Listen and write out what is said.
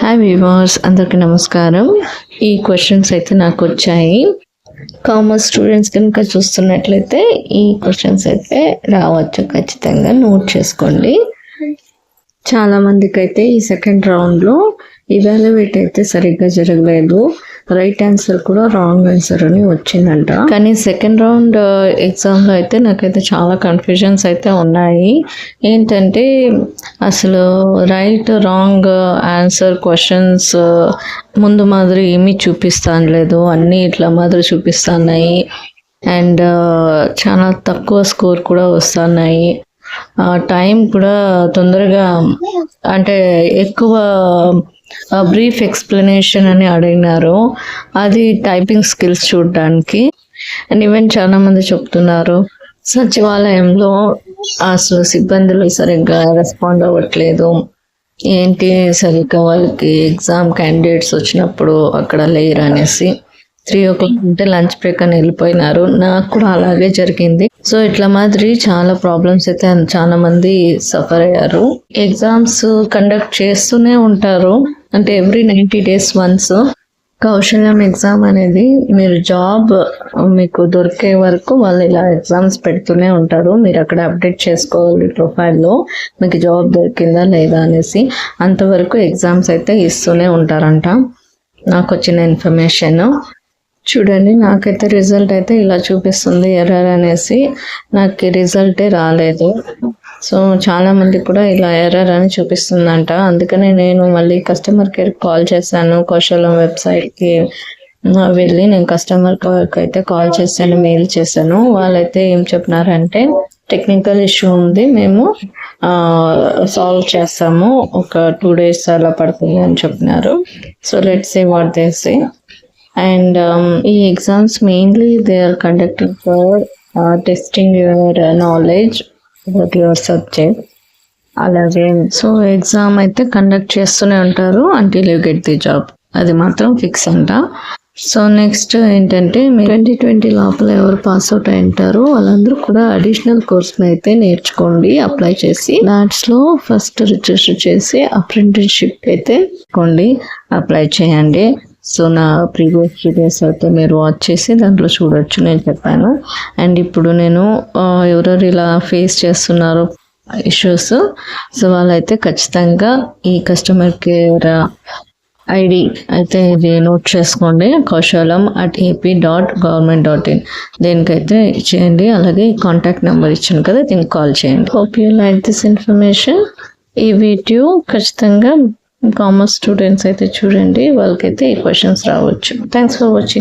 Hi viewers, అందరికీ నమస్కారం. ఈ క్వశ్చన్స్ అయితే నాకు వచ్చాయి. కామర్స్ స్టూడెంట్స్ కనుక చూస్తున్నట్లయితే ఈ క్వశ్చన్స్ అయితే రావచ్చు, ఖచ్చితంగా నోట్ చేసుకోండి. చాలా మందికి అయితే ఈ సెకండ్ రౌండ్లో ఇవాల్యుయేట్ అయితే సరిగ్గా జరగలేదు, రైట్ ఆన్సర్ కూడా రాంగ్ ఆన్సర్ అని వచ్చిందంట. కానీ సెకండ్ రౌండ్ ఎగ్జామ్లో అయితే నాకైతే చాలా కన్ఫ్యూజన్స్ అయితే ఉన్నాయి. ఏంటంటే అసలు రైట్ రాంగ్ ఆన్సర్ క్వశ్చన్స్ ముందు మాదిరి ఏమీ చూపిస్తాను లేదు, అన్నీ ఇట్లా మాదిరి చూపిస్తున్నాయి. అండ్ చాలా తక్కువ స్కోర్ కూడా వస్తున్నాయి. టైం కూడా తొందరగా, అంటే ఎక్కువ బ్రీఫ్ ఎక్స్ప్లెనేషన్ అని అడిగినారు, అది టైపింగ్ స్కిల్స్ చూడడానికి. అండ్ ఈవెన్ చాలా మంది చెప్తున్నారు సచివాలయంలో అసలు సిబ్బందులు సరిగ్గా రెస్పాండ్ అవ్వట్లేదు, ఏంటి సరిగ్గా వాళ్ళకి ఎగ్జామ్ క్యాండిడేట్స్ వచ్చినప్పుడు అక్కడ లేరు అనేసి. 3 o'clock అంటే లంచ్ బ్రేక్ అని వెళ్ళిపోయినారు. నాకు కూడా అలాగే జరిగింది. సో ఇట్లా మాదిరి చాలా ప్రాబ్లమ్స్ అయితే చాలా మంది సఫర్ అయ్యారు. ఎగ్జామ్స్ కండక్ట్ చేస్తూనే ఉంటారు, అంటే ఎవ్రీ 90 days వన్స్. కౌశల్యం ఎగ్జామ్ అనేది మీరు జాబ్ మీకు దొరికే వరకు వాళ్ళు ఇలా ఎగ్జామ్స్ పెడుతూనే ఉంటారు. మీరు అక్కడ అప్డేట్ చేసుకోవాలి ప్రొఫైల్లో మీకు జాబ్ దొరికిందా లేదా అనేసి. అంతవరకు ఎగ్జామ్స్ అయితే ఇస్తూనే ఉంటారంట, నాకు వచ్చిన ఇన్ఫర్మేషన్. చూడండి, నాకైతే రిజల్ట్ అయితే ఇలా చూపిస్తుంది ఎర్రర్ అనేసి, నాకు రిజల్టే రాలేదు. సో చాలా మంది కూడా ఇలా ఎర్రర్ అని చూపిస్తుందంట. అందుకనే నేను మళ్ళీ కస్టమర్ కేర్ కాల్ చేశాను. కౌశల్యం వెబ్సైట్కి వెళ్ళి నేను కస్టమర్ కేర్కి అయితే కాల్ చేశాను, మెయిల్ చేశాను. వాళ్ళైతే ఏం చెప్పినారంటే టెక్నికల్ ఇష్యూ ఉంది, మేము సాల్వ్ చేస్తాము, ఒక 2 days అలా పడుతుంది అని చెప్పినారు. So let's see what they say. And ఈ exams mainly they are conducting for testing your knowledge about your subject. అలాగే సో ఎగ్జామ్ అయితే కండక్ట్ చేస్తూనే ఉంటారు until you get the job, అది మాత్రం ఫిక్స్ అంట. సో నెక్స్ట్ ఏంటంటే 2020 లోపల ఎవరు పాస్ అవుట్ అయింటారో వాళ్ళందరూ కూడా అడిషనల్ కోర్సులు అయితే నేర్చుకోండి, అప్లై చేసి. దాంట్లో ఫస్ట్ రిజిస్టర్ చేసి అప్రెంటిస్షిప్ అయితే అప్లై చేయండి. సో నా ప్రీవియస్ వీడియోస్ అయితే మీరు వాచ్ చేసి దాంట్లో చూడొచ్చు, నేను చెప్పాను. అండ్ ఇప్పుడు నేను ఎవరెవరు ఇలా ఫేస్ చేస్తున్నారో ఇష్యూస్, సో వాళ్ళైతే ఖచ్చితంగా ఈ కస్టమర్ కేర్ ఐడి అయితే ఇది నోట్ చేసుకోండి, kaushalam@ap.government.in. దేనికైతే చేయండి. అలాగే కాంటాక్ట్ నెంబర్ ఇచ్చాను కదా, దీనికి కాల్ చేయండి. Hope you like this information. ఈ వీడియో ఖచ్చితంగా కామర్స్ స్టూడెంట్స్ అయితే చూడండి, వాళ్ళకైతే ఈ క్వశ్చన్స్ రావచ్చు. Thanks for watching.